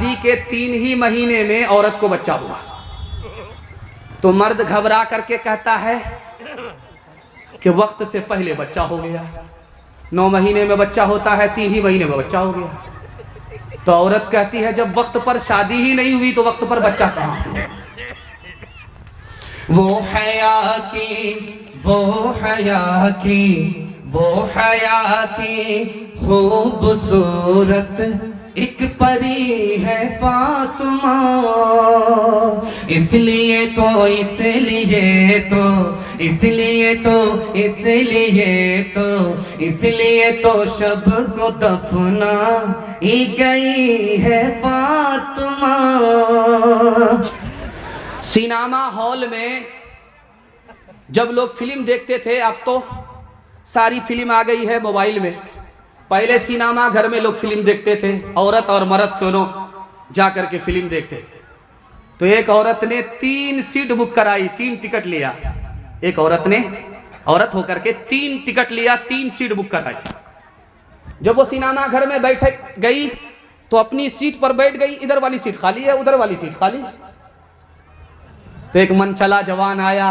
शादी के 3 ही महीने में औरत को बच्चा हुआ तो मर्द घबरा करके कहता है कि वक्त से पहले बच्चा हो गया। 9 महीने में बच्चा होता है, 3 ही महीने में बच्चा हो गया। तो औरत कहती है जब वक्त पर शादी ही नहीं हुई तो वक्त पर बच्चा कहाँ से? वो हया की, वो हया की, वो हया की खूबसूरत एक परी है फातिमा, इसलिए तो इसलिए तो इसलिए तो इसलिए तो इसलिए तो शब को दफना ही गई है फातिमा। सिनेमा हॉल में जब लोग फिल्म देखते थे, अब तो सारी फिल्म आ गई है मोबाइल में। पहले सिनेमा घर में लोग फिल्म देखते थे, औरत और मर्द दोनों जा करके फिल्म देखते थे। तो एक औरत ने 3 सीट बुक कराई, 3 टिकट लिया। एक औरत ने, औरत होकर के 3 टिकट लिया, 3 सीट बुक कराई। जब वो सिनेमा घर में बैठ गई तो अपनी सीट पर बैठ गई, इधर वाली सीट खाली है, उधर वाली सीट खाली। तो एक मनचला जवान आया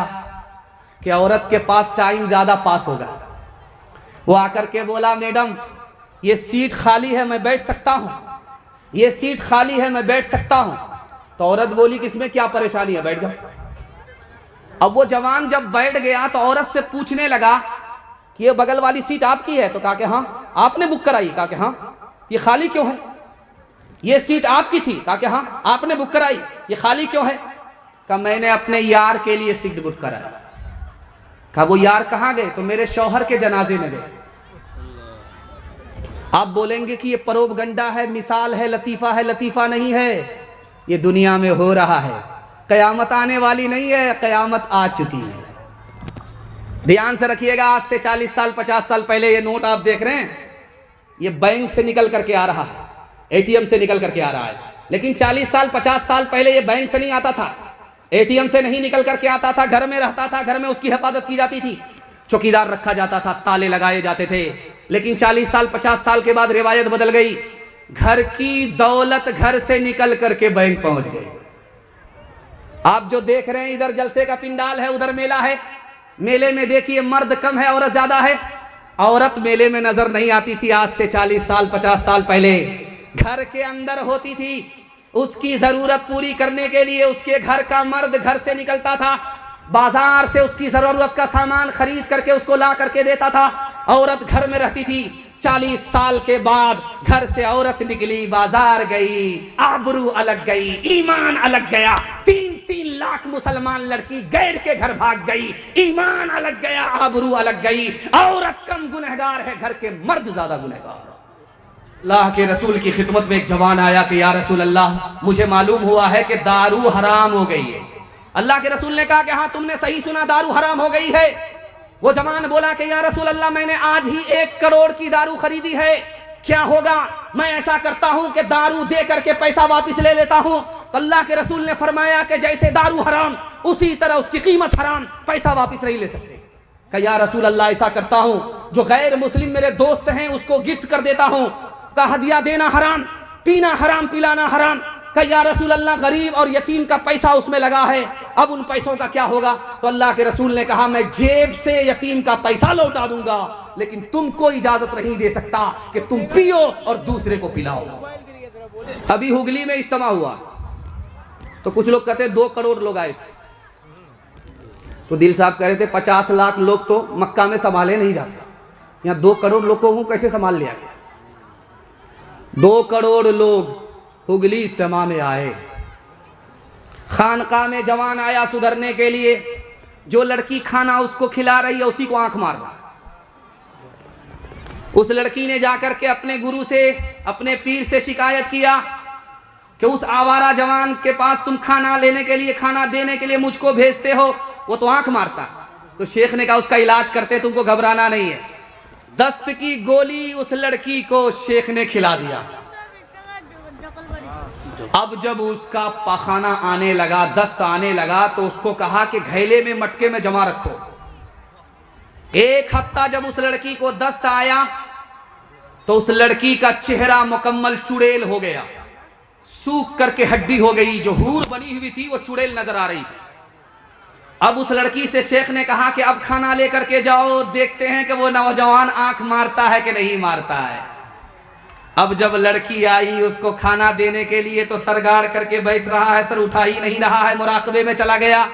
कि औरत के पास टाइम ज्यादा पास होगा। वो आकर के बोला, मैडम ये सीट खाली है, मैं बैठ सकता हूँ? ये सीट खाली है, मैं बैठ सकता हूँ? तो औरत बोली कि इसमें क्या परेशानी है, बैठ जाओ। अब वो जवान जब बैठ गया तो औरत से पूछने लगा कि ये बगल वाली सीट आपकी है? तो कहा कि हाँ। आपने बुक कराई? कहा कि हाँ। ये खाली क्यों है? ये सीट आपकी थी? कहा कि हाँ। आपने बुक कराई? ये खाली क्यों है? कहा मैंने अपने यार के लिए सीट बुक कराई। कहा वो यार कहाँ गए? तो मेरे शौहर के जनाजे में गए। आप बोलेंगे कि ये प्रोपगंडा है, मिसाल है, लतीफ़ा है। लतीफ़ा नहीं है, ये दुनिया में हो रहा है। क़यामत आने वाली नहीं है, क़यामत आ चुकी है। ध्यान से रखिएगा, आज से 40 साल 50 साल पहले ये नोट आप देख रहे हैं, ये बैंक से निकल करके आ रहा है, एटीएम से निकल करके आ रहा है। लेकिन 40 साल 50 साल पहले ये बैंक से नहीं आता था, एटीएम से नहीं निकल करके आता था, घर में रहता था, घर में उसकी हिफाजत की जाती थी, चौकीदार रखा जाता था, ताले लगाए जाते थे। लेकिन 40 साल 50 साल के बाद रिवायत बदल गई, घर की दौलत घर से निकल करके बैंक पहुंच गई। आप जो देख रहे हैं इधर जलसे का पिंडाल है, उधर मेला है। मेले में देखिए मर्द कम है, औरत ज्यादा है। औरत मेले में नजर नहीं आती थी आज से 40 साल 50 साल पहले, घर के अंदर होती थी। उसकी जरूरत पूरी करने के लिए उसके घर का मर्द घर से निकलता था, बाजार से उसकी जरूरत का सामान खरीद करके उसको ला करके देता था। औरत घर में रहती थी। 40 साल के बाद घर से औरत निकली, बाजार गई, आबरू अलग गई, ईमान अलग गया। 3-3 लाख मुसलमान लड़की गैर के घर भाग गई, ईमान अलग गया, आबरू अलग गई। औरत कम गुनहगार है, घर के मर्द ज्यादा गुनहगार। अल्लाह के रसूल की खिदमत में एक जवान आया कि या रसूल अल्लाह, मुझे मालूम हुआ है कि दारू हराम हो गई है। अल्लाह के रसूल ने कहा कि हाँ तुमने सही सुना, दारू हराम हो गई है। वो जवान बोला कि या रसूल अल्लाह, मैंने आज ही 1 करोड़ की दारू खरीदी है, क्या होगा? मैं ऐसा करता हूं कि दारू दे करके पैसा वापस ले लेता हूं। तो अल्लाह के रसूल ने फरमाया कि जैसे दारू हराम उसी तरह उसकी कीमत हराम, पैसा वापस नहीं ले सकते। कहा या रसूल अल्लाह, ऐसा करता हूं जो गैर मुस्लिम मेरे दोस्त हैं उसको गिफ्ट कर देता हूं। का हदिया देना हराम, पीना हराम, पिलाना हराम। कहा या रसूल अल्लाह, गरीब और यतीम का पैसा उसमें लगा है, अब उन पैसों का क्या होगा? तो अल्लाह के रसूल ने कहा मैं जेब से यतीम का पैसा लौटा दूंगा, लेकिन तुमको इजाजत नहीं दे सकता कि तुम पियो और दूसरे को पिलाओ। अभी हुगली में इज्तिमा हुआ तो कुछ लोग कहते 2 करोड़ लोग आए थे। तो दिल साहब कह रहे थे 50 लाख लोग तो मक्का में संभाले नहीं जाते, यहाँ 2 करोड़ लोगों को कैसे संभाल लिया गया? 2 करोड़ लोग हुगली इज्तिमा में आए। खानका में जवान आया सुधरने के लिए, जो लड़की खाना उसको खिला रही है उसी को आंख मार रहा। उस लड़की ने जाकर के अपने गुरु से, अपने पीर से शिकायत किया कि उस आवारा जवान के पास तुम खाना लेने के लिए, खाना देने के लिए मुझको भेजते हो, वो तो आंख मारता। तो शेख ने कहा उसका इलाज करते, तुमको घबराना नहीं है। दस्त की गोली उस लड़की को शेख ने खिला दिया। अब जब उसका पखाना आने लगा, दस्त आने लगा, तो उसको कहा कि घैले में मटके में जमा रखो। 1 हफ्ता जब उस लड़की को दस्त आया तो उस लड़की का चेहरा मुकम्मल चुड़ैल हो गया। सूख करके हड्डी हो गई। जो हूर बनी हुई थी वो चुड़ैल नजर आ रही थी। अब उस लड़की से शेख ने कहा कि अब खाना लेकर के जाओ, देखते हैं कि वो नौजवान आंख मारता है कि नहीं मारता है। अब जब लड़की आई उसको खाना देने के लिए तो सर गाड़ करके बैठ रहा है, सर उठा ही नहीं रहा है, मुराकबे में चला गया।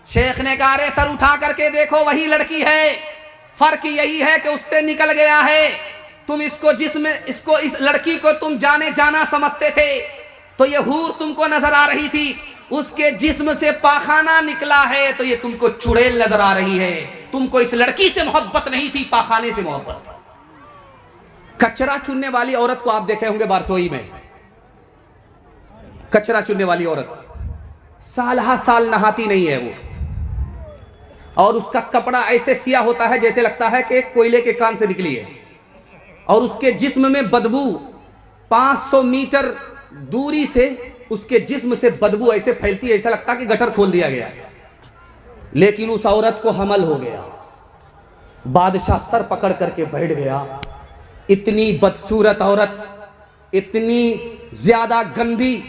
शेख ने कहा अरे सर उठा करके देखो वही लड़की है, फर्क यही है कि उससे निकल गया है। तुम इस लड़की को तुम जाने जाना समझते थे तो ये हूर तुमको नजर आ रही थी, उसके जिस्म से पाखाना निकला है तो ये तुमको चुड़ैल नजर आ रही है। तुमको इस लड़की से मोहब्बत नहीं थी, पाखाने से मोहब्बत थी। कचरा चुनने वाली औरत को आप देखे होंगे बारसोई में, कचरा चुनने वाली औरत साल हा साल नहाती नहीं है वो, और उसका कपड़ा ऐसे सिया होता है जैसे लगता है कि कोयले के कान से निकली है, और उसके जिस्म में बदबू 500 मीटर दूरी से उसके जिस्म से बदबू ऐसे फैलती है, ऐसा लगता कि गटर खोल दिया गया। लेकिन उस औरत को हमल हो गया। बादशाह सर पकड़ करके बैठ गया। इतनी बदसूरत औरत, इतनी ज्यादा गंदी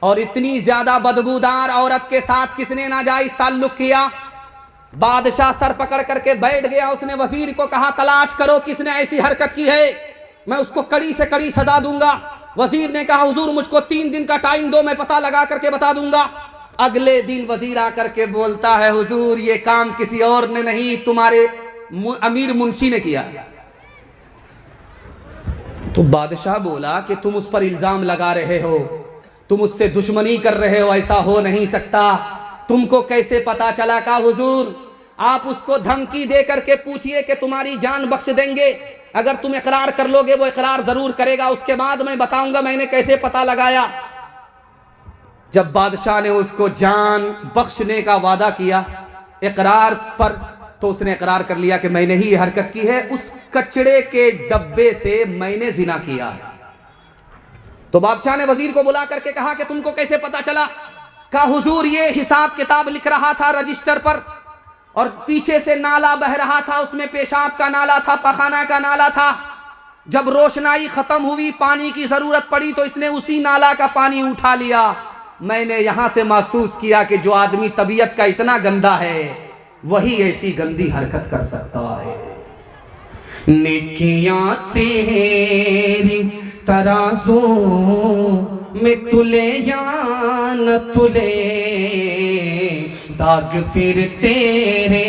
और इतनी ज्यादा बदबूदार औरत के साथ किसने नाजायज ताल्लुक किया। बादशाह सर पकड़ करके बैठ गया। उसने वजीर को कहा तलाश करो किसने ऐसी हरकत की है, मैं उसको कड़ी से कड़ी सजा दूंगा। वजीर ने कहा हुजूर मुझको 3 दिन का टाइम दो, मैं पता लगा करके बता दूंगा। अगले दिन वजीर आकर के बोलता है हुजूर ये काम किसी और ने नहीं, तुम्हारे अमीर मुंशी ने किया। तो बादशाह बोला कि तुम उस पर इल्जाम लगा रहे हो, तुम उससे दुश्मनी कर रहे हो, ऐसा हो नहीं सकता। तुमको कैसे पता चला? का हुजूर आप उसको धमकी दे करके पूछिए कि तुम्हारी जान बख्श देंगे, अगर तुम इकरार कर लोगे वो इकरार जरूर करेगा, उसके बाद मैं बताऊंगा मैंने कैसे पता लगाया। जब बादशाह ने उसको जान बख्शने का वादा किया इकरार पर, तो उसने इकरार कर लिया कि मैंने ही ये हरकत की है, उस कचड़े के डब्बे से मैंने जिना किया है। तो बादशाह ने वजीर को बुला करके कहा कि तुमको कैसे पता चला? कहा हुजूर ये हिसाब किताब लिख रहा था रजिस्टर पर, और पीछे से नाला बह रहा था, उसमें पेशाब का नाला था, पखाना का नाला था। जब रोशनाई खत्म हुई, पानी की जरूरत पड़ी, तो इसने उसी नाला का पानी उठा लिया। मैंने यहां से महसूस किया कि जो आदमी तबीयत का इतना गंदा है वही ऐसी गंदी हरकत कर सकता है। नेकियां तेरी तराजू में तुले या न तुले, दाग फिर तेरे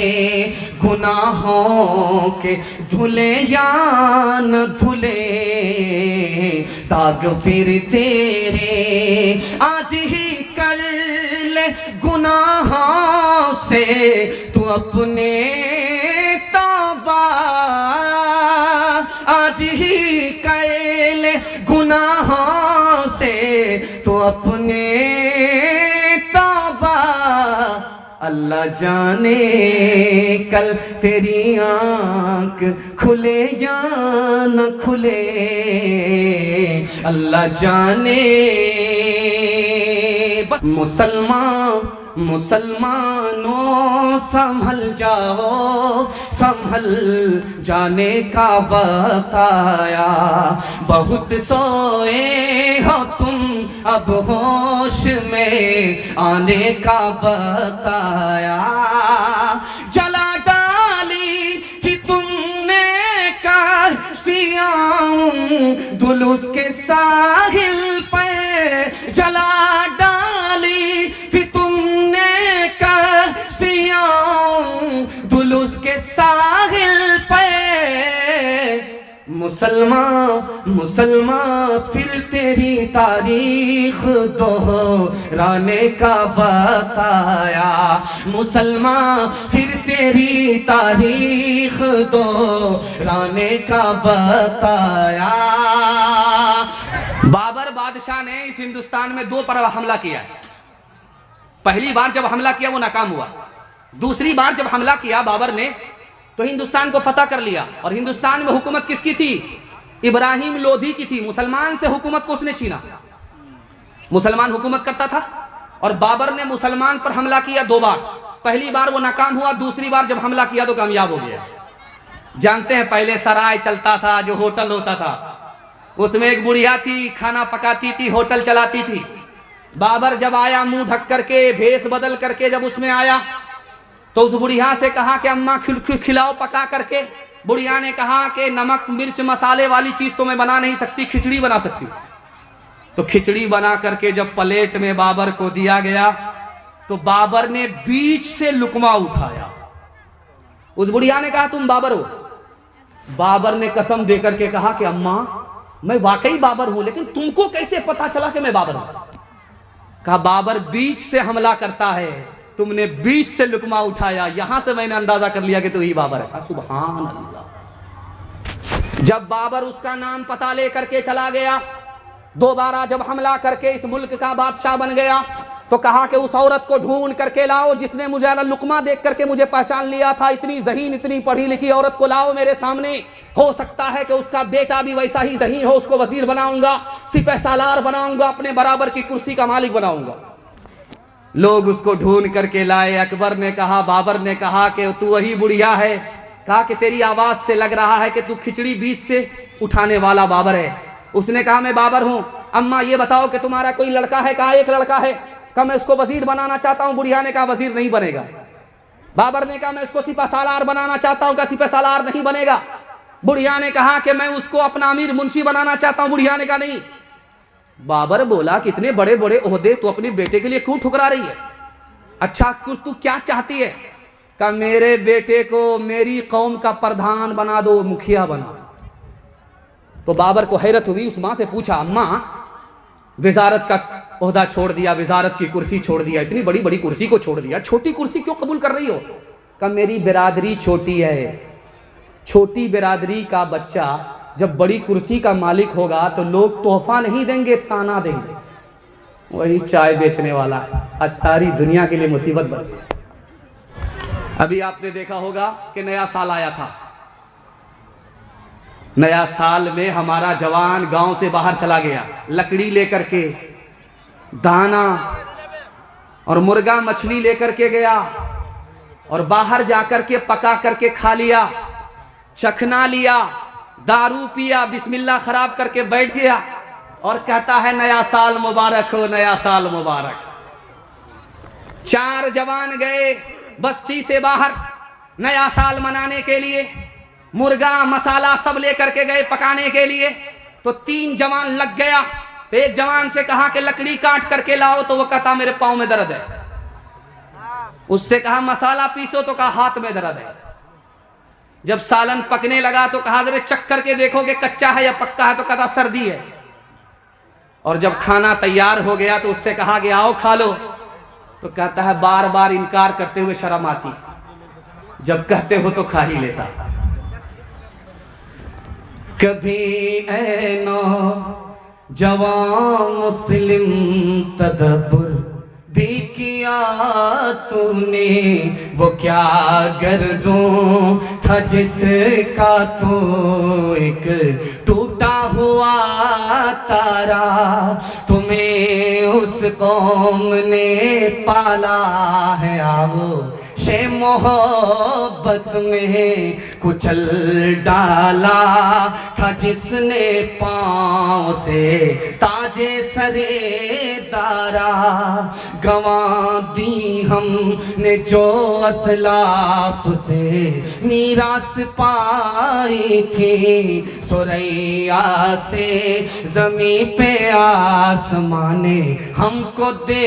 गुनाहों के धुले या न धुले, दाग फिर तेरे आज ही कर ले गुनाहों से तू अपने तौबा, आज ही कर ले गुनाहों से तू अपने तौबा। अल्लाह जाने कल तेरी आँख खुले या न खुले, अल्लाह जाने। बस मुसलमानों संभल जाओ, संभल जाने का वक्त आया। बहुत सोए हो तुम अब होश में आने का वक्त आया। जला डाली कि तुमने कश्तियां दुलुस के साहिल पर, जला डाली कि तुमने कश्तियां दुलुस के साहिल पर। मुसलमान फिर तेरी तारीख दोहराने का वक्त आया। मुसलमान फिर तेरी तारीख दोहराने का वक्त आया। बाबर बादशाह ने इस हिंदुस्तान में 2 बार हमला किया। पहली बार जब हमला किया वो नाकाम हुआ, दूसरी बार जब हमला किया बाबर ने तो हिंदुस्तान को फतह कर लिया। और हिंदुस्तान में हुकूमत किसकी थी? इब्राहिम लोधी की थी। मुसलमान से हुकूमत को उसने छीना। मुसलमान हुकूमत करता था और बाबर ने मुसलमान पर हमला किया 2 बार। पहली बार वो नाकाम हुआ, दूसरी बार जब हमला किया तो कामयाब हो गया। जानते हैं पहले सराय चलता था, जो होटल होता था उसमें एक बुढ़िया थी, खाना पकाती थी, होटल चलाती थी। बाबर जब आया मुंह ढक करके, भेष बदल करके जब उसमें आया तो उस बुढ़िया से कहा कि अम्मा खिलाओ पका करके। बुढ़िया ने कहा कि नमक मिर्च मसाले वाली चीज तो मैं बना नहीं सकती, खिचड़ी बना सकती। तो खिचड़ी बना करके जब प्लेट में बाबर को दिया गया तो बाबर ने बीच से लुकमा उठाया। उस बुढ़िया ने कहा तुम बाबर हो? बाबर ने कसम देकर के कहा कि अम्मा मैं वाकई बाबर हूं, लेकिन तुमको कैसे पता चला कि मैं बाबर हूं? कहा बाबर बीच से हमला करता है, तुमने बीच से लुकमा उठाया, यहां से मैंने अंदाजा कर लिया कि तू ही बाबर है। कहा सुभान अल्लाह। जब बाबर उसका नाम पता लेकर के चला गया, दोबारा जब हमला करके इस मुल्क का बादशाह बन गया, तो कहा कि उस औरत को ढूंढ करके लाओ जिसने मुझे लुकमा देख करके मुझे पहचान लिया था। इतनी ज़हीन, इतनी पढ़ी लिखी औरत को लाओ मेरे सामने। हो सकता है कि उसका बेटा भी वैसा ही ज़हीन हो, उसको वजीर बनाऊंगा, सिपह सालार बनाऊंगा, अपने बराबर की कुर्सी का मालिक बनाऊंगा। लोग उसको ढूंढ करके लाए। अकबर ने कहा, बाबर ने कहा कि तू वही बुढ़िया है? कहा कि तेरी आवाज से लग रहा है कि तू खिचड़ी बीच से उठाने वाला बाबर है। उसने कहा मैं बाबर हूं। अम्मा ये बताओ कि तुम्हारा कोई लड़का है? कहा एक लड़का है। कहा मैं उसको वजीर बनाना चाहता हूं। बुढ़िया ने कहा वजीर नहीं बनेगा। बाबर ने कहा मैं उसको सिपह सालार बनाना चाहता हूं। कहा सिपह सालार नहीं बनेगा। बुढ़िया ने कहा कि मैं उसको अपना अमीर मुंशी बनाना चाहता हूं। बुढ़िया ने कहा नहीं। बाबर बोला कि इतने बड़े बड़े ओहदे तू अपने बेटे के लिए क्यों ठुकरा रही है? अच्छा तू क्या चाहती है? कहा मेरे बेटे को मेरी कौम का प्रधान बना दो, मुखिया बना दो। तो बाबर को हैरत हुई। उस माँ से पूछा अम्मा वजारत का ओहदा छोड़ दिया, वजारत की कुर्सी छोड़ दिया, इतनी बड़ी बड़ी कुर्सी को छोड़ दिया, छोटी कुर्सी क्यों कबूल कर रही हो? कहा मेरी बिरादरी छोटी है, छोटी बिरादरी का बच्चा जब बड़ी कुर्सी का मालिक होगा तो लोग तोहफा नहीं देंगे, ताना देंगे। वही चाय बेचने वाला है, आज सारी दुनिया के लिए मुसीबत बन गई। अभी आपने देखा होगा कि नया साल आया था। नया साल में हमारा जवान गांव से बाहर चला गया, लकड़ी लेकर के, दाना और मुर्गा मछली लेकर के गया और बाहर जाकर के पका करके खा लिया, चखना लिया, दारू पिया, बिस्मिल्लाह खराब करके बैठ गया और कहता है नया साल मुबारक हो, नया साल मुबारक। 4 जवान गए बस्ती से बाहर नया साल मनाने के लिए, मुर्गा मसाला सब लेकर के गए पकाने के लिए। तो 3 जवान लग गया। तो एक जवान से कहा कि लकड़ी काट करके लाओ, तो वो कहता मेरे पाँव में दर्द है। उससे कहा मसाला पीसो, तो कहा हाथ में दर्द है। जब सालन पकने लगा तो कहा जरा चख करके देखो कि कच्चा है या पक्का है, तो कहता सर्दी है। और जब खाना तैयार हो गया तो उससे कहा कि आओ खा लो, तो कहता है बार बार इनकार करते हुए शर्म आती, जब कहते हो तो खा ही लेता। कभी ऐ नौजवान मुस्लिम तदब्बुर भी किया तूने, वो क्या गर्दों था जिसका तो एक टूटा हुआ तारा। तुम्हें उस कौम ने पाला है, आओ शे मोहब्बत में कुचल डाला था जिसने पाँव से ताजे सरे दारा। गंवा दी हमने जो असलाफ से मीरास पाई थी, सुरैया से जमी पे आसमाने हमको दे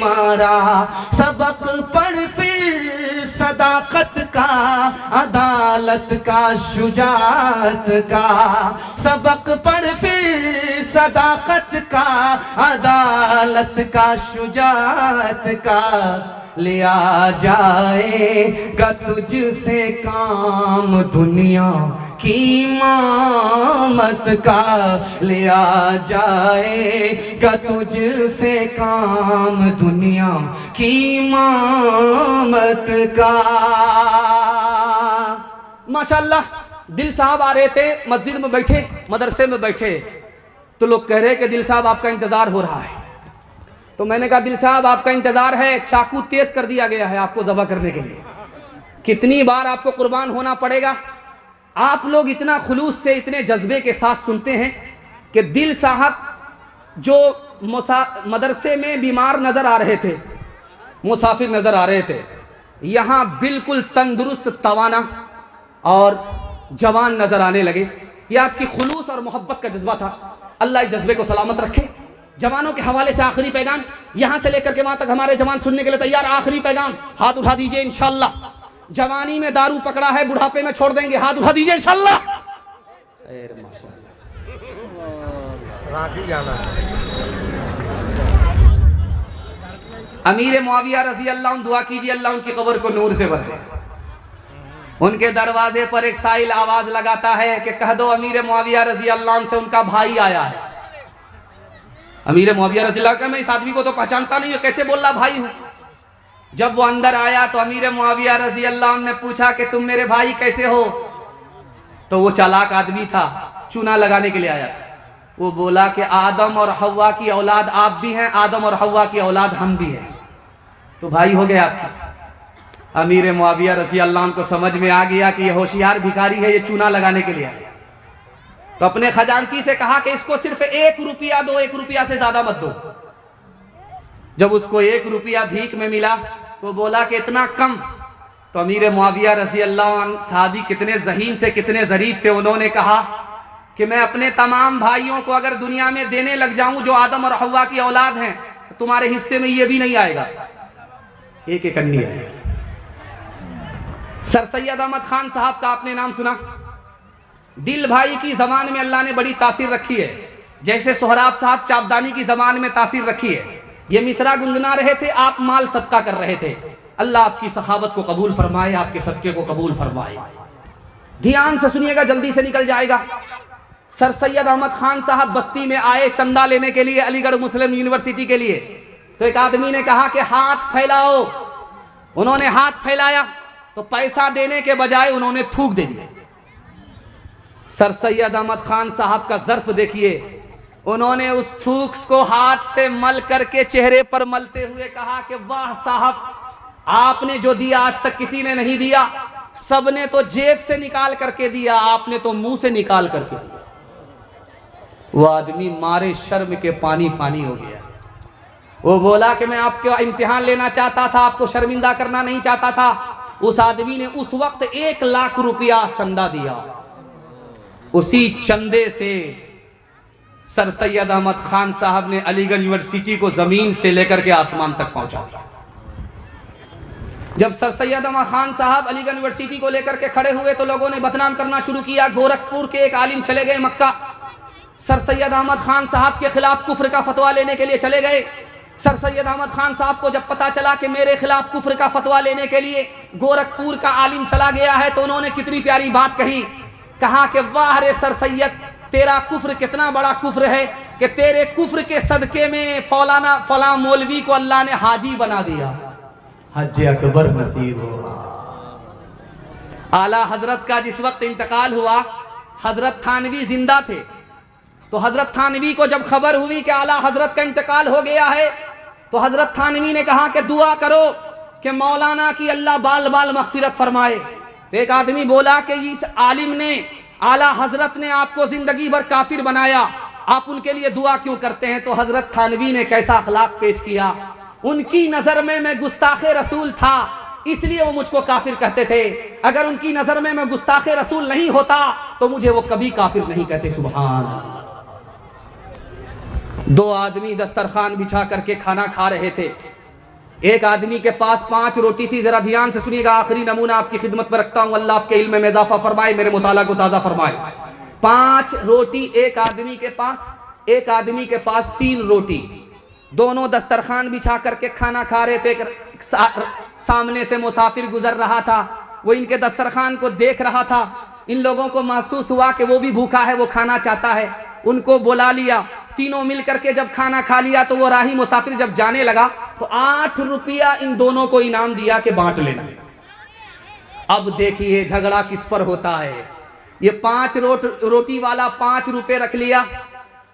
मारा। सबक पढ़ फिर सदाकत का, अदालत का, शुजाअत का। सबक पढ़ फिर सदाकत का, अदालत का, शुजाअत का। लिया जाएगा तुझसे काम दुनिया की इमामत का। लिया जाएगा तुझसे काम दुनिया की इमामत का। माशाल्लाह दिल साहब आ रहे थे, मस्जिद में बैठे, मदरसे में बैठे, तो लोग कह रहे कि दिल साहब आपका इंतजार हो रहा है। तो मैंने कहा दिल साहब आपका इंतजार है, चाकू तेज कर दिया गया है आपको ज़बह करने के लिए। कितनी बार आपको कुर्बान होना पड़ेगा? आप लोग इतना खुलूस से, इतने जज्बे के साथ सुनते हैं, कि दिल साहब जो मदरसे में बीमार नज़र आ रहे थे, मुसाफिर नज़र आ रहे थे, यहाँ बिल्कुल तंदुरुस्त, तवाना और जवान नज़र आने लगे। यह आपकी खुलूस और मोहब्बत का जज्बा था। अल्लाह इस जज्बे को सलामत रखे। जवानों के हवाले से आखिरी पैगाम, यहाँ से लेकर के वहाँ तक हमारे जवान सुनने के लिए तैयार। आखिरी पैगाम, हाथ उठा दीजिए इंशाअल्लाह। जवानी में दारू पकड़ा है, बुढ़ापे में छोड़ देंगे, हाथ उठा दीजिए इंशाअल्लाह। अमीर मुआविया रज़ी अल्लाह अन्हु, दुआ कीजिए अल्लाह उनकी कब्र को नूर से भर दे। उनके दरवाजे पर एक साइल आवाज लगाता है कि कह दो अमीर मुआविया रज़ी अल्लाह अन्हु से उनका भाई आया है। अमीर मुआविया रज़ी अल्लाह का, मैं इस आदमी को तो पहचानता नहीं हूँ, कैसे बोल रहा भाई हूँ। जब वो अंदर आया तो अमीर मुआविया रज़ी अल्लाह अन्हु ने पूछा कि तुम मेरे भाई कैसे हो। तो वो चालाक आदमी था, चूना लगाने के लिए आया था। वो बोला कि आदम और हव्वा की औलाद आप भी हैं, आदम और हव्वा की औलाद हम भी हैं, तो भाई हो गए आपके। अमीर मुआविया रज़ी अल्लाह अन्हु को समझ में आ गया कि ये होशियार भिखारी है, ये चूना लगाने के लिए आया। तो अपने खजांची से कहा कि इसको सिर्फ 1 रुपया दो, 1 रुपया से ज्यादा मत दो। जब उसको 1 रुपया भीख में मिला तो बोला कि इतना कम। तो अमीर मुआविया रज़ी अल्लाह अन्हु साहबी कितने ज़हीन थे, कितने ज़रीफ थे, उन्होंने कहा कि मैं अपने तमाम भाइयों को अगर दुनिया में देने लग जाऊं जो आदम और हव्वा की औलाद हैं, तो तुम्हारे हिस्से में ये भी नहीं आएगा, एक एक अन्नी आएगी। सर सैयद अहमद खान साहब का आपने नाम सुना। दिल भाई की ज़बान में अल्लाह ने बड़ी तासीर रखी है, जैसे सोहराब साहब चापदानी की ज़बान में तासीर रखी है। ये मिसरा गुनगुना रहे थे, आप माल सदका कर रहे थे। अल्लाह आपकी सखावत को कबूल फरमाए, आपके सदके को कबूल फरमाए। ध्यान से सुनिएगा, जल्दी से निकल जाएगा। सर सैयद अहमद खान साहब बस्ती में आए चंदा लेने के लिए, अलीगढ़ मुस्लिम यूनिवर्सिटी के लिए। तो एक आदमी ने कहा कि हाथ फैलाओ। उन्होंने हाथ फैलाया तो पैसा देने के बजाय उन्होंने थूक दे दिया। सर सैयद अहमद खान साहब का ज़र्फ देखिए, उन्होंने उस थूक को हाथ से मल करके चेहरे पर मलते हुए कहा कि वाह साहब, आपने जो दिया आज तक किसी ने नहीं दिया, सबने तो जेब से निकाल करके दिया, आपने तो मुंह से निकाल करके दिया। वो आदमी मारे शर्म के पानी पानी हो गया। वो बोला कि मैं आपका इम्तिहान लेना चाहता था, आपको शर्मिंदा करना नहीं चाहता था। उस आदमी ने उस वक्त 1 लाख रुपया चंदा दिया। उसी चंदे से सर सैयद अहमद खान साहब ने अलीगढ़ यूनिवर्सिटी को जमीन से लेकर के आसमान तक पहुंचा दिया। जब सर सैयद अहमद खान साहब अलीगढ़ यूनिवर्सिटी को लेकर के खड़े हुए तो लोगों ने बदनाम करना शुरू किया। गोरखपुर के एक आलिम चले गए मक्का, सर सैयद अहमद खान साहब के खिलाफ कुफ्र का फतवा लेने के लिए चले गए। सर सैयद अहमद खान साहब को जब पता चला कि मेरे खिलाफ कुफ्र का फतवा लेने के लिए गोरखपुर का आलिम चला गया है, तो उन्होंने कितनी प्यारी बात कही। कहा कि वाह रे सर सैयद, तेरा कुफ्र कितना बड़ा कुफ्र है कि तेरे कुफ्र के सदके में फला मौलवी को अल्लाह ने हाजी बना दिया। हज अकबर नसीब हुआ। आला हजरत का जिस वक्त इंतकाल हुआ, हजरत थानवी जिंदा थे। तो हजरत थानवी को जब खबर हुई कि आला हजरत का इंतकाल हो गया है, तो हजरत थानवी ने कहा कि दुआ करो कि मौलाना की अल्लाह बाल बाल मग़फ़िरत फरमाए। तो एक आदमी बोला कि इस आलिम ने, आला हजरत ने आपको जिंदगी भर काफिर बनाया, आप उनके लिए दुआ क्यों करते हैं। तो हजरत थानवी ने कैसा अखलाक पेश किया। उनकी नजर में मैं गुस्ताखे रसूल था, इसलिए वो मुझको काफिर कहते थे। अगर उनकी नजर में मैं गुस्ताखे रसूल नहीं होता तो मुझे वो कभी काफिर नहीं कहते। सुभान अल्लाह। 2 आदमी दस्तरखान बिछा करके खाना खा रहे थे। एक आदमी के पास 5 रोटी थी। जरा ध्यान से सुनिएगा, आखिरी नमूना आपकी खिदमत में रखता हूं। अल्लाह आपके इल्म में इजाफा फरमाए, मेरे मुताला को ताज़ा फरमाए। 5 रोटी एक आदमी के पास, एक आदमी के पास 3 रोटी। दोनों दस्तरखान बिछा करके खाना खा रहे थे। सामने से मुसाफिर गुजर रहा था, वो इनके दस्तरखान को देख रहा था। इन लोगों को महसूस हुआ कि वो भी भूखा है, वो खाना चाहता है। उनको बुला लिया। तीनों मिल करके जब खाना खा लिया तो वो राही मुसाफिर जब जाने लगा तो 8 रुपया इन दोनों को इनाम दिया कि बांट लेना। अब देखिए झगड़ा किस पर होता है। ये 5 रोटी वाला 5 रुपए रख लिया,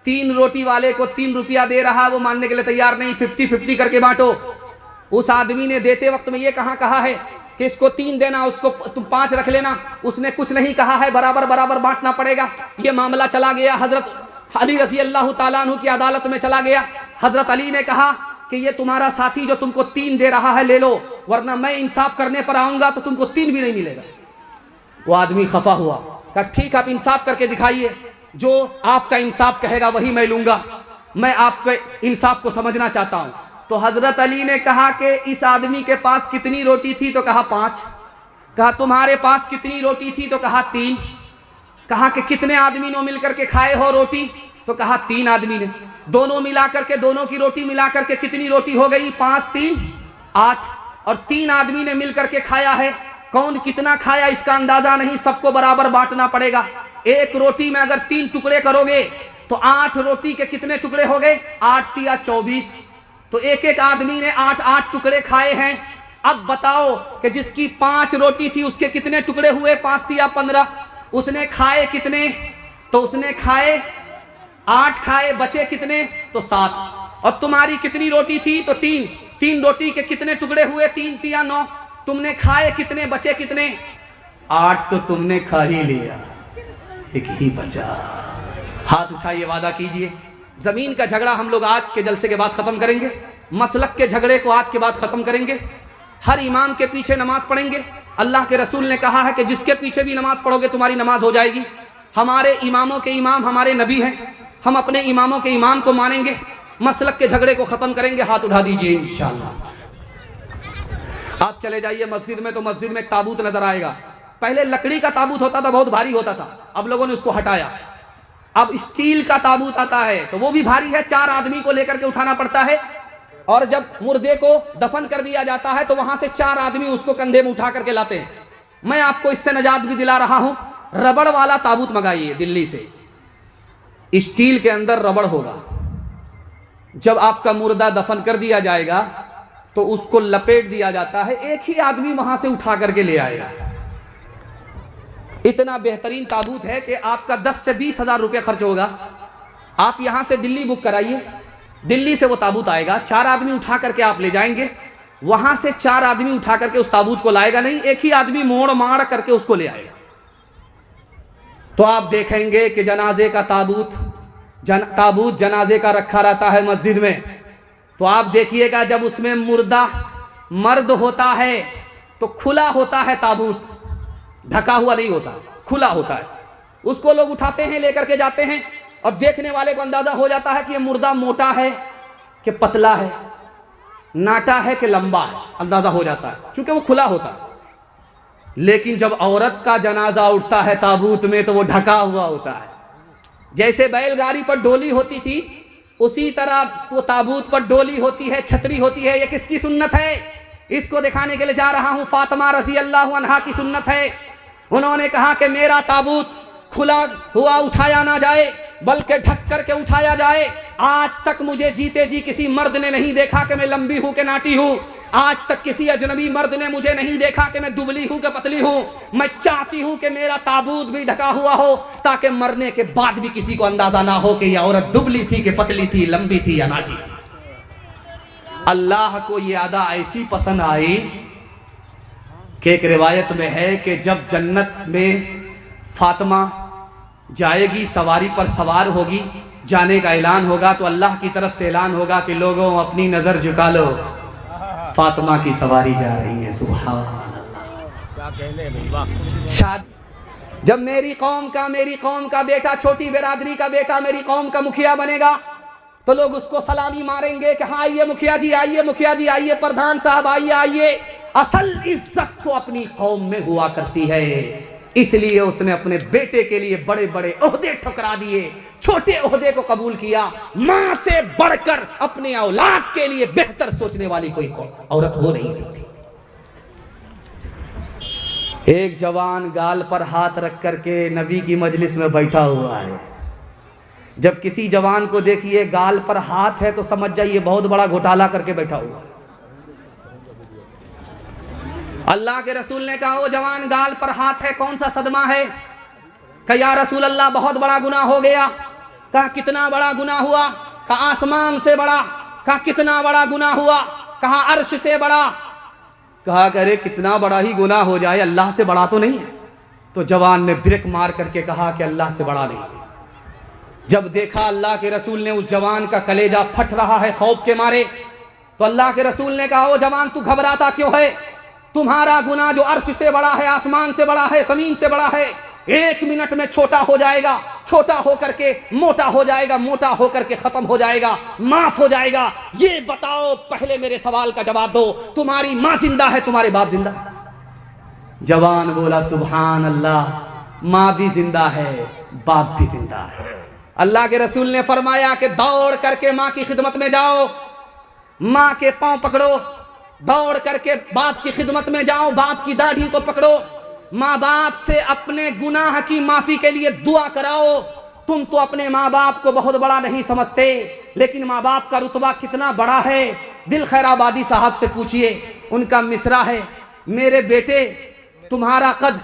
3 रोटी वाले को 3 रुपया दे रहा, वो मानने के लिए तैयार नहीं। 50-50 करके बांटो। उस आदमी ने देते वक्त में ये कहा है कि इसको 3 देना, उसको तुम 5 रख लेना। उसने कुछ नहीं कहा है, बराबर बराबर बांटना पड़ेगा। ये मामला चला गया अली रज़ी अल्लाह ताला अन्हु की अदालत में चला गया। हजरत अली ने कहा कि ये तुम्हारा साथी जो तुमको 3 दे रहा है ले लो, वरना मैं इंसाफ करने पर आऊंगा तो तुमको 3 भी नहीं मिलेगा। वो आदमी खफा हुआ, कहा ठीक आप इंसाफ करके दिखाइए, जो आपका इंसाफ कहेगा वही मैं लूंगा, मैं आपके इंसाफ को समझना चाहता हूं। तो हजरत अली ने कहा कि इस आदमी के पास कितनी रोटी थी? तो कहा 5। कहा तुम्हारे पास कितनी रोटी थी? तो कहा 3। कहा कि कितने आदमी ने मिलकर के खाए हो रोटी? तो कहा 3 आदमी ने। दोनों मिलाकर के, दोनों की रोटी मिलाकर के कितनी रोटी हो गई? 5 3 8। और 3 आदमी ने मिलकर के खाया है। कौन कितना खाया इसका अंदाजा नहीं, सबको बराबर बांटना पड़ेगा। एक रोटी में अगर 3 टुकड़े करोगे तो 8 रोटी के कितने टुकड़े हो गए? 8 तिया 24। तो एक एक आदमी ने 8 टुकड़े खाए हैं। अब बताओ कि जिसकी 5 रोटी थी उसके कितने टुकड़े हुए? 5 तिया 15। उसने खाए कितने? तो उसने खाए 8 खाए, बचे कितने? तो 7। और तुम्हारी कितनी रोटी थी? तो 3 रोटी के कितने टुकड़े हुए? 3 तिया 9। तुमने खाए कितने, बचे कितने? 8 तो तुमने खा ही लिया, एक ही बचा। हाथ उठाइए, वादा कीजिए। जमीन का झगड़ा हम लोग आज के जलसे के बाद खत्म करेंगे। मसलक के झगड़े को आज के बाद खत्म करेंगे। हर इमाम के पीछे नमाज पढ़ेंगे। अल्लाह के रसूल ने कहा है कि जिसके पीछे भी नमाज पढ़ोगे तुम्हारी नमाज हो जाएगी। हमारे इमामों के इमाम हमारे नबी हैं, हम अपने इमामों के इमाम को मानेंगे। मसलक के झगड़े को खत्म करेंगे। हाथ उठा दीजिए इंशाअल्लाह। आप चले जाइए मस्जिद में, तो मस्जिद में एक ताबूत नजर आएगा। पहले लकड़ी का ताबूत होता था, बहुत भारी होता था, अब लोगों ने उसको हटाया। अब स्टील का ताबूत आता है, तो वो भी भारी है, 4 आदमी को लेकर के उठाना पड़ता है। और जब मुर्दे को दफन कर दिया जाता है तो वहां से 4 आदमी उसको कंधे में उठा करके लाते हैं। मैं आपको इससे निजात भी दिला रहा हूं। रबड़ वाला ताबूत मंगाइए दिल्ली से, स्टील के अंदर रबड़ होगा। जब आपका मुर्दा दफन कर दिया जाएगा तो उसको लपेट दिया जाता है, एक ही आदमी वहां से उठा करके ले आएगा। इतना बेहतरीन ताबूत है कि आपका 10 से 20 हजार रुपये खर्च होगा। आप यहां से दिल्ली बुक कराइए, दिल्ली से वो ताबूत आएगा, 4 आदमी उठा करके आप ले जाएंगे। वहां से 4 आदमी उठा करके उस ताबूत को लाएगा नहीं, एक ही आदमी मोड़ मार करके उसको ले आएगा। तो आप देखेंगे कि जनाजे का ताबूत जनाजे का रखा रहता है मस्जिद में। तो आप देखिएगा जब उसमें मुर्दा मर्द होता है तो खुला होता है ताबूत, ढका हुआ नहीं होता, खुला होता है। उसको लोग उठाते हैं, लेकर के जाते हैं, और देखने वाले को अंदाजा हो जाता है कि ये मुर्दा मोटा है कि पतला है, नाटा है कि लंबा है, अंदाजा हो जाता है, क्योंकि वो खुला होता है। लेकिन जब औरत का जनाजा उठता है ताबूत में तो वो ढका हुआ होता है। जैसे बैलगाड़ी पर डोली होती थी उसी तरह वो ताबूत पर डोली होती है, छतरी होती है। ये किसकी सुन्नत है? इसको दिखाने के लिए जा रहा हूं। फातिमा रज़ी अल्लाह अन्हा की सुन्नत है। उन्होंने कहा कि मेरा ताबूत खुला हुआ उठाया ना जाए, बल्कि ढक करके उठाया जाए। आज तक मुझे जीते जी किसी मर्द ने नहीं देखा कि मैं लंबी हूं कि नाटी हूं। आज तक किसी अजनबी मर्द ने मुझे नहीं देखा कि मैं दुबली हूं कि पतली हूं। मैं चाहती हूं कि मेरा ताबूत भी ढका हुआ हो, ताकि मरने के बाद भी किसी को अंदाजा ना हो कि यह औरत दुबली थी कि पतली थी, लंबी थी या नाटी थी। अल्लाह को यह अदा ऐसी पसंद आई कि एक रिवायत में है कि जब जन्नत में फातिमा जाएगी, सवारी पर सवार होगी, जाने का ऐलान होगा, तो अल्लाह की तरफ से ऐलान होगा कि लोगों अपनी नजर झुका लो, फातिमा की सवारी जा रही है। सुभान अल्लाह। शादी जब मेरी कौम का बेटा, छोटी बिरादरी का बेटा मेरी कौम का मुखिया बनेगा तो लोग उसको सलामी मारेंगे कि हाँ आइए मुखिया जी, आइए मुखिया जी, आइए प्रधान साहब, आइए आइए। असल इज्जत तो अपनी कौम में हुआ करती है, इसलिए उसने अपने बेटे के लिए बड़े बड़े ओहदे ठुकरा दिए, छोटे ओहदे को कबूल किया। मां से बढ़कर अपने औलाद के लिए बेहतर सोचने वाली कोई औरत हो नहीं सकती। एक जवान गाल पर हाथ रख करके नबी की मजलिस में बैठा हुआ है। जब किसी जवान को देखिए गाल पर हाथ है तो समझ जाइए बहुत बड़ा घोटाला करके बैठा हुआ है। अल्लाह के रसूल ने कहा वो जवान गाल पर हाथ है, कौन सा सदमा है? कहा या रसूल अल्लाह बहुत बड़ा गुनाह हो गया। कहा कितना बड़ा गुनाह हुआ? कहा आसमान से बड़ा। कहा कितना बड़ा गुनाह हुआ? कहा अर्श से बड़ा। कहा अरे कितना बड़ा ही गुनाह हो जाए, अल्लाह से बड़ा तो नहीं है। तो जवान ने ब्रेक मार करके कहा कि अल्लाह से बड़ा नहीं है। जब देखा अल्लाह के रसूल ने उस जवान का कलेजा फट रहा है खौफ के मारे, तो अल्लाह के रसूल ने कहा, ओ जवान तू घबराता क्यों है? तुम्हारा गुनाह जो अर्श से बड़ा है, आसमान से बड़ा है, जमीन से बड़ा है, 1 मिनट में छोटा हो जाएगा, छोटा होकर के मोटा हो जाएगा, मोटा होकर के खत्म हो जाएगा, माफ हो जाएगा। ये बताओ, पहले मेरे सवाल का जवाब दो, तुम्हारी माँ जिंदा है, तुम्हारे बाप जिंदा है? जवान बोला, सुभान अल्लाह, माँ भी जिंदा है, बाप भी जिंदा है। अल्लाह के रसूल ने फरमाया कि दौड़ करके माँ की खिदमत में जाओ, माँ के पांव पकड़ो, दौड़ करके बाप की खिदमत में जाओ, बाप की दाढ़ी को पकड़ो, माँ बाप से अपने गुनाह की माफी के लिए दुआ कराओ। तुम तो अपने माँ बाप को बहुत बड़ा नहीं समझते, लेकिन माँ बाप का रुतबा कितना बड़ा है। दिल खैराबादी साहब से पूछिए, उनका मिसरा है, मेरे बेटे तुम्हारा कद,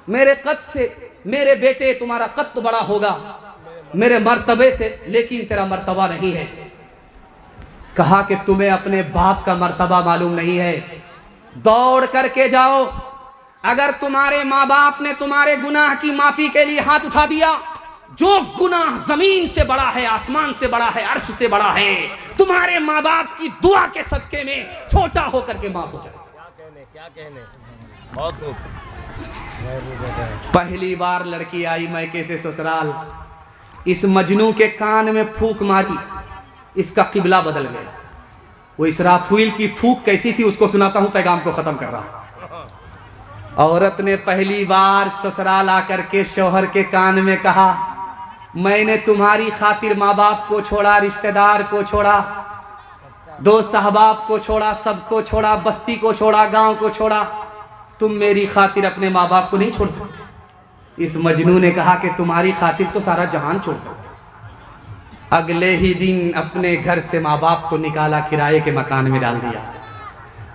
मेरे कद से, मेरे बेटे तुम्हारा कद तो बड़ा होगा मेरे मर्तबे से, लेकिन तेरा मर्तबा नहीं है। कहा कि तुम्हें अपने बाप का मर्तबा मालूम नहीं है, दौड़ करके जाओ। अगर तुम्हारे माँ बाप ने तुम्हारे गुनाह की माफी के लिए हाथ उठा दिया, जो गुनाह जमीन से बड़ा है, आसमान से बड़ा है, अर्श से बड़ा है, तुम्हारे माँ बाप की दुआ के सदके में छोटा होकर के माफ हो जाए। क्या कहने बहुत पहली बार लड़की आई मैके से ससुराल, इस मजनू के कान में फूंक मारी, इसका किबला बदल गया। वो इसराफील की फूंक कैसी थी उसको सुनाता हूं, पैगाम को खत्म कर रहा हूं। औरत ने पहली बार ससुराल आकर के शौहर के कान में कहा, मैंने तुम्हारी खातिर माँ बाप को छोड़ा, रिश्तेदार को छोड़ा, दोस्त अहबाब को छोड़ा, सबको छोड़ा, बस्ती को छोड़ा, गांव को छोड़ा, तुम मेरी खातिर अपने माँ बाप को नहीं छोड़ सकते। इस मजनू ने कहा कि तुम्हारी खातिर तो सारा जहान छोड़ सकते। अगले ही दिन अपने घर से माँ बाप को निकाला, किराए के मकान में डाल दिया।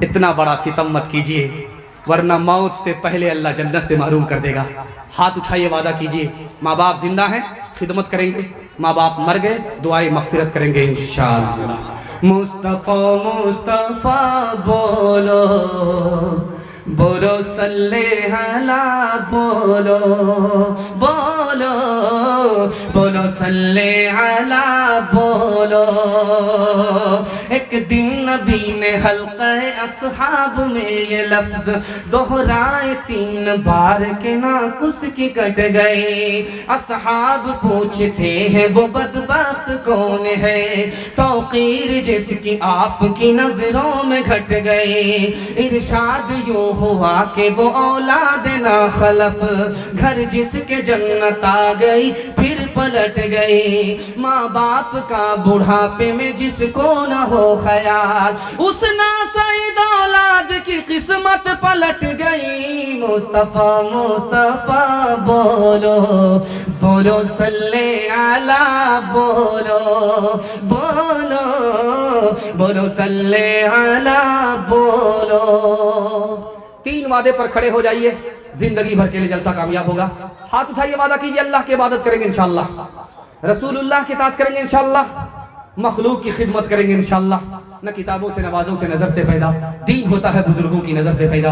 इतना बड़ा सितम मत कीजिए, वरना मौत से पहले अल्लाह जन्नत से महरूम कर देगा। हाथ उठाइए, वादा कीजिए, माँ बाप जिंदा हैं, खिदमत करेंगे, माँ बाप मर गए, दुआए मगफिरत करेंगे इंशाअल्लाह। मुस्तफ़ा मुस्तफ़ा बोलो, बोलो सल्ले अला, बोलो बोलो बोलो सल्ले अला, बोलो। एक दिन नबी ने हल्क़े अस्हाब में ये लफ्ज दोहराए 3 बार के नाकुस की कट गए। अस्हाब पूछते हैं वो बदबख्त कौन है, तौक़ीर जिसकी आपकी नजरों में घट गए। इरशाद यूं हुआ कि वो औलाद ना खलफ, घर जिसके जन्नत आ गई फिर पलट गई। माँ बाप का बुढ़ापे में जिसको न हो ख्याल, उस नासईद औलाद की किस्मत पलट गई। मुस्तफ़ा मुस्तफ़ा बोलो, बोलो सल्ले अला, बोलो बोलो बोलो सल्ले अला, बोलो। 3 वादे पर खड़े हो जाइए, जिंदगी भर के लिए जलसा कामयाब होगा। हाथ उठाइए, वादा कीजिए, अल्लाह की इबादत करेंगे इंशाअल्लाह, रसूलुल्लाह की इताअत करेंगे इंशाअल्लाह, मखलूक की खिदमत करेंगे इंशाअल्लाह। न किताबों से नवाजों से नजर से पैदा, दीन होता है बुजुर्गों की नजर से पैदा।